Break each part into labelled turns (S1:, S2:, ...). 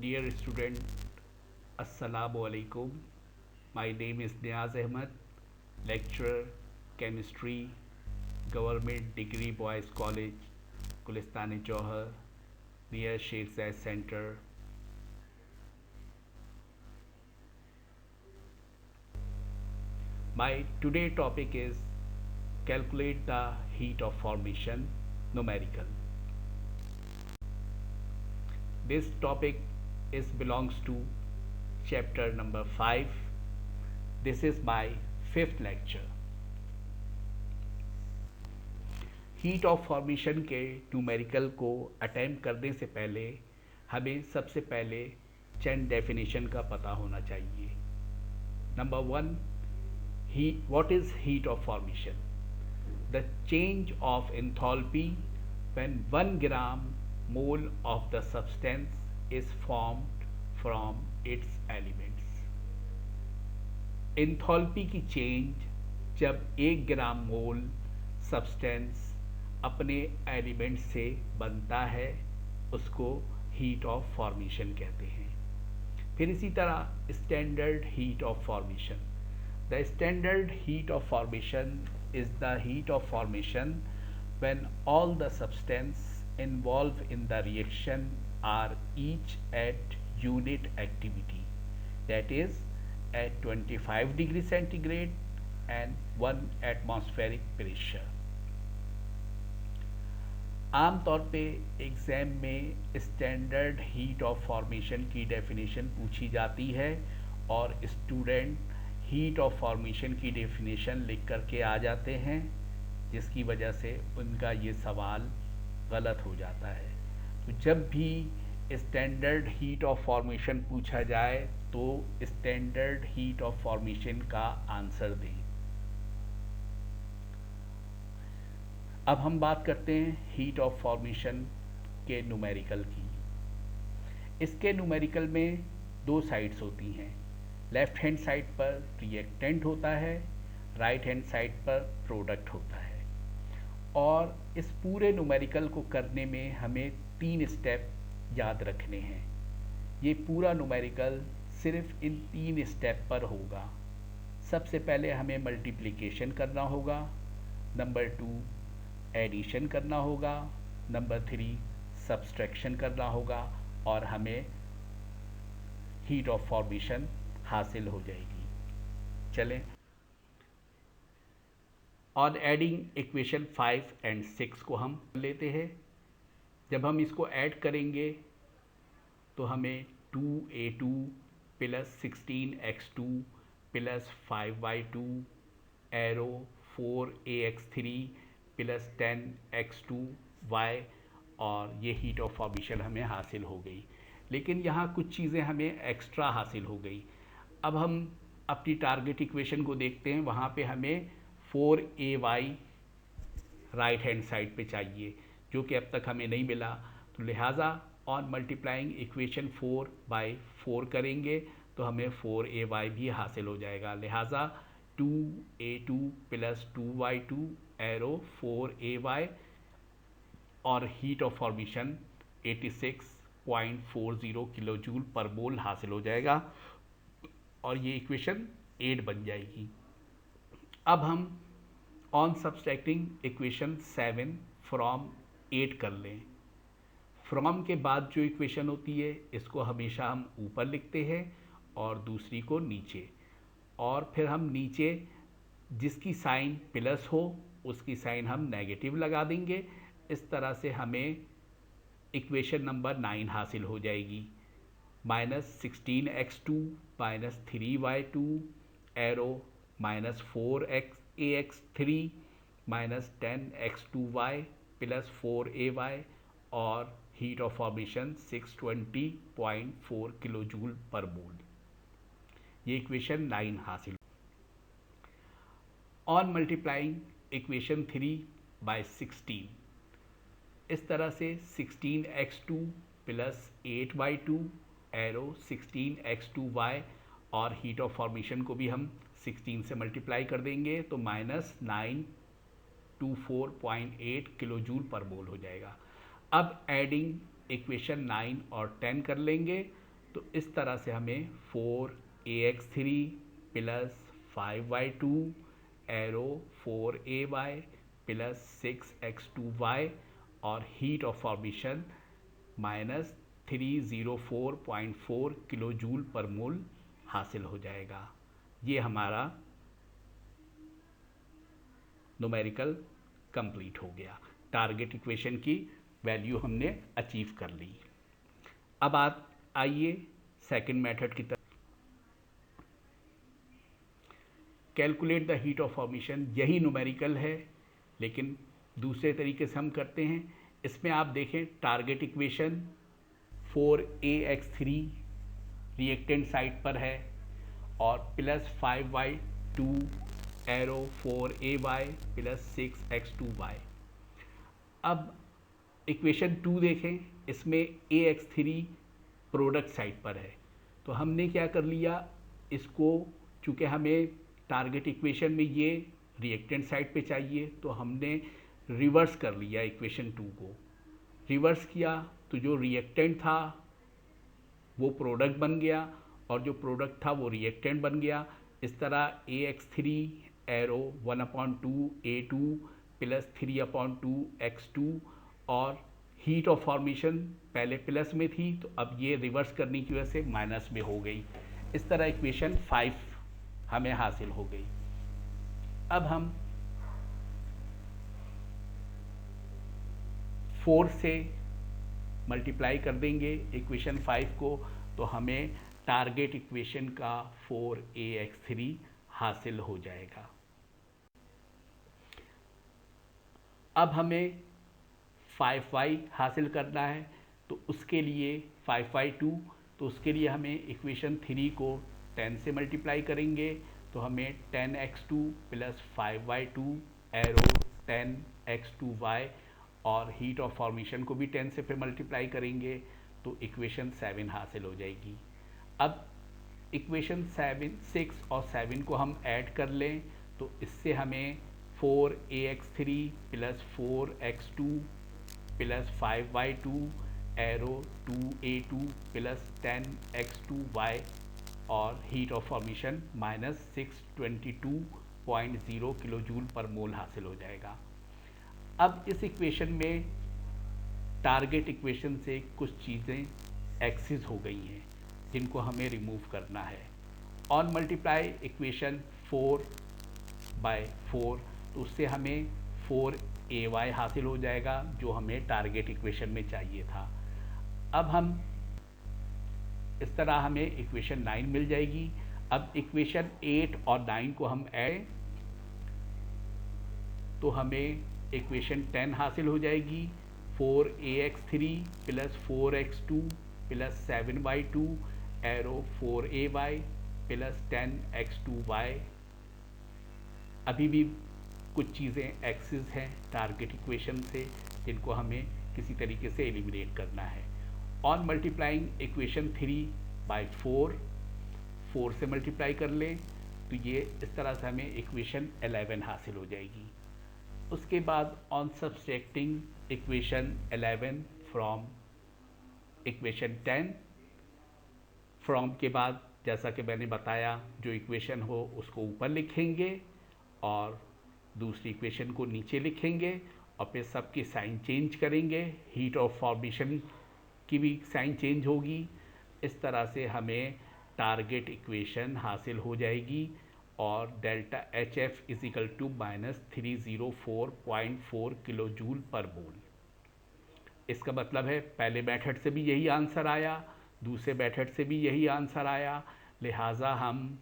S1: Dear student, Assalamu alaikum. My name is Niaz Ahmed, lecturer, chemistry, Government Degree Boys College, Gulistani Johar, near Sheikh Zayed Center. My today topic is calculate the heat of formation numerical. This topic is belongs to chapter number 5. This is my fifth lecture. Heat of formation के numerical को attempt करने से पहले हमें सबसे पहले चंद definition का पता होना चाहिए. Number one, what is heat of formation? The change of enthalpy when 1 gram mole of the substance is formed from its elements. Enthalpy की चेंज जब 1 ग्राम मोल सब्सटेंस अपने एलिमेंट से बनता है उसको हीट ऑफ फॉर्मेशन कहते हैं. फिर इसी तरह standard heat of formation. The standard heat of formation is the heat of formation when all the substance involved in the reaction are each at unit activity, that is at 25 degree centigrade and 1 atmospheric pressure. आमतौर पे exam में standard heat of formation की definition पूछी जाती है और student heat of formation की definition लिख करके आ जाते हैं, जिसकी वजह से उनका ये सवाल गलत हो जाता है. तो जब भी स्टैंडर्ड हीट ऑफ फॉर्मेशन पूछा जाए तो स्टैंडर्ड हीट ऑफ फॉर्मेशन का आंसर दें. अब हम बात करते हैं हीट ऑफ फॉर्मेशन के न्यूमेरिकल की. इसके न्यूमेरिकल में दो साइड्स होती हैं. लेफ्ट हैंड साइड पर रिएक्टेंट होता है, राइट हैंड साइड पर प्रोडक्ट होता है. और इस पूरे न्यूमेरिकल को करने में हमें 3 स्टेप याद रखने हैं. ये पूरा न्यूमेरिकल सिर्फ इन 3 स्टेप पर होगा. सबसे पहले हमें मल्टीप्लिकेशन करना होगा, नंबर 2 एडिशन करना होगा, नंबर 3 सब्सट्रैक्शन करना होगा और हमें हीट ऑफ फॉर्मेशन हासिल हो जाएगी. चलें. ऑन एडिंग इक्वेशन 5 एंड 6 को हम लेते हैं. जब हम इसको ऐड करेंगे तो हमें 2a2 plus 16x2 plus 5y2 arrow 4ax3 plus 10x2y और ये हीट ऑफ फॉर्मेशन हमें हासिल हो गई. लेकिन यहाँ कुछ चीज़ें हमें एक्स्ट्रा हासिल हो गई. अब हम अपनी टारगेट इक्वेशन को देखते हैं. वहाँ पे हमें 4ay राइट हैंड साइड पे चाहिए, जो कि अब तक हमें नहीं मिला. तो लिहाजा ऑन मल्टीप्लाइंग इक्वेशन 4 बाई 4 करेंगे तो हमें 4ay भी हासिल हो जाएगा. लिहाजा 2a2 plus 2y2 arrow 4ay और heat of formation 86.40 kilo joule per mole हासिल हो जाएगा और ये इक्वेशन 8 बन जाएगी. अब हम ऑन सब्सट्रैक्टिंग इक्वेशन 7 फ्रॉम 8 कर लें. फ्रॉम के बाद जो इक्वेशन होती है इसको हमेशा हम ऊपर लिखते हैं और दूसरी को नीचे, और फिर हम नीचे जिसकी साइन प्लस हो उसकी साइन हम नेगेटिव लगा देंगे. इस तरह से हमें इक्वेशन नंबर 9 हासिल हो जाएगी. -16x2 minus 3y2 arrow minus 4ax3 minus 10x2y plus 4ay और heat of formation 620.4 kilo joule per mole. ये इक्वेशन 9 हासिल. ऑन मल्टीप्लाइंग इक्वेशन 3 बाय 16, इस तरह से 16x2 plus 8y2 arrow 16x2y और हीट ऑफ फॉर्मेशन को भी हम 16 से मल्टीप्लाई कर देंगे तो -924.8 किलो जूल पर मोल हो जाएगा. अब एडिंग इक्वेशन 9 और 10 कर लेंगे तो इस तरह से हमें 4ax3 plus 5y2 arrow 4ay plus 6x2y और heat of formation minus 304.4 kilo joule per mole हासिल हो जाएगा। ये हमारा न्यूमेरिकल कंप्लीट हो गया। टारगेट इक्वेशन की वैल्यू हमने अचीव कर ली। अब आप आइए सेकंड मेथड की तरफ। Calculate the heat of formation, यही न्यूमेरिकल है लेकिन दूसरे तरीके से हम करते हैं। इसमें आप देखें target equation 4ax3 reactant side पर है और plus 5y2 arrow 4ay plus 6x2y। अब इक्वेशन 2 देखें, इसमें ax3 प्रोडक्ट साइड पर है, तो हमने क्या कर लिया, इसको चूँकि हमें टारगेट इक्वेशन में ये रिएक्टेंट साइड पे चाहिए तो हमने रिवर्स कर लिया। इक्वेशन 2 को रिवर्स किया तो जो रिएक्टेंट था वो प्रोडक्ट बन गया और जो प्रोडक्ट था वो रिएक्टेंट बन गया। इस तरह ax3 arrow 1/2 a2 plus 3/2 x2 और हीट ऑफ फॉर्मेशन पहले प्लस में थी तो अब ये रिवर्स करने की वजह से माइनस में हो गई। इस तरह इक्वेशन 5 हमें हासिल हो गई। अब हम 4 से मल्टीप्लाई कर देंगे इक्वेशन 5 को, तो हमें टारगेट इक्वेशन का 4ax3 हासिल हो जाएगा। अब हमें 5y हासिल करना है तो उसके लिए 5y2, तो उसके लिए हमें इक्वेशन 3 को 10 से मल्टीप्लाई करेंगे तो हमें 10x2 plus 5y2 arrow 10x2y और हीट ऑफ फॉर्मेशन को भी 10 से फिर मल्टीप्लाई करेंगे तो इक्वेशन 7 हासिल हो जाएगी। अब इक्वेशन 6 और 7 को हम ऐड कर लें तो इससे हमें 4ax3 plus 4x2 plus 5y2 arrow 2a2 plus 10x2y और heat of formation minus 622.0 kilo joule per mole हासिल हो जाएगा। अब इस इक्वेशन में टारगेट इक्वेशन से कुछ चीज़ें एक्सिस हो गई हैं जिनको हमें रिमूव करना है। ऑन मल्टीप्लाई इक्वेशन 4/4 तो उससे हमें 4ay हासिल हो जाएगा जो हमें टारगेट इक्वेशन में चाहिए था। अब हम इस तरह हमें इक्वेशन 9 मिल जाएगी। अब इक्वेशन 8 और 9 को हम ऐड तो हमें इक्वेशन 10 हासिल हो जाएगी। 4ax3 plus 4x2 plus 7y2 arrow 4ay plus 10x2y। अभी भी कुछ चीज़ें एक्सिस हैं टारगेट इक्वेशन से जिनको हमें किसी तरीके से एलिमिनेट करना है। ऑन मल्टीप्लाइंग इक्वेशन 3/4, 4 से मल्टीप्लाई कर लें तो ये इस तरह से हमें इक्वेशन 11 हासिल हो जाएगी। उसके बाद on subtracting equation 11 from equation 10, from के बाद जैसा कि मैंने बताया जो इक्वेशन हो उसको ऊपर लिखेंगे और दूसरी इक्वेशन को नीचे लिखेंगे और फिर सबकी साइन चेंज करेंगे। हीट ऑफ फॉर्मेशन की भी साइन चेंज होगी। इस तरह से हमें टारगेट इक्वेशन हासिल हो जाएगी और delta HF equal to minus 304.4 kilo joule per mole. इसका मतलब है पहले मेथड से भी यही आंसर आया, दूसरे मेथड से भी यही आंसर आया, लिहाजा हम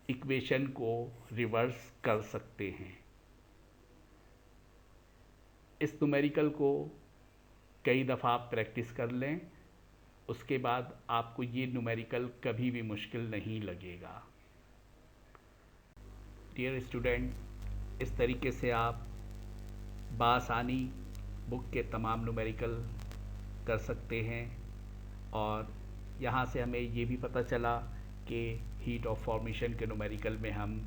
S1: इक्वेशन को रिवर्स कर सकते हैं। इस न्यूमेरिकल को कई दफ़ा प्रैक्टिस कर लें, उसके बाद आपको ये न्यूमेरिकल कभी भी मुश्किल नहीं लगेगा। डियर स्टूडेंट, इस तरीके से आप बासानी बुक के तमाम न्यूमेरिकल कर सकते हैं और यहाँ से हमें ये भी पता चला कि हीट ऑफ फॉर्मेशन के न्यूमेरिकल में हम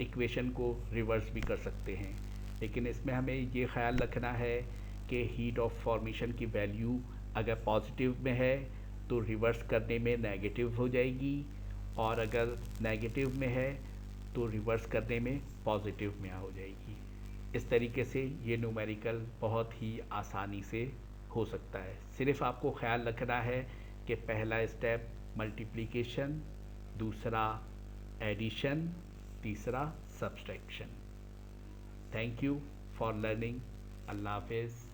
S1: इक्वेशन को रिवर्स भी कर सकते हैं, लेकिन इसमें हमें ये ख्याल रखना है कि हीट ऑफ फॉर्मेशन की वैल्यू अगर पॉजिटिव में है तो रिवर्स करने में नेगेटिव हो जाएगी, और अगर नेगेटिव में है तो रिवर्स करने में पॉजिटिव में हो जाएगी। इस तरीके से ये न्यूमेरिकल बहुत ही आसानी से हो सकता है। सिर्फ आपको ख्याल रखना है कि पहला स्टेप मल्टीप्लिकेशन, दूसरा एडिशन, तीसरा subtraction. Thank you for learning. अल्लाह हाफिज़।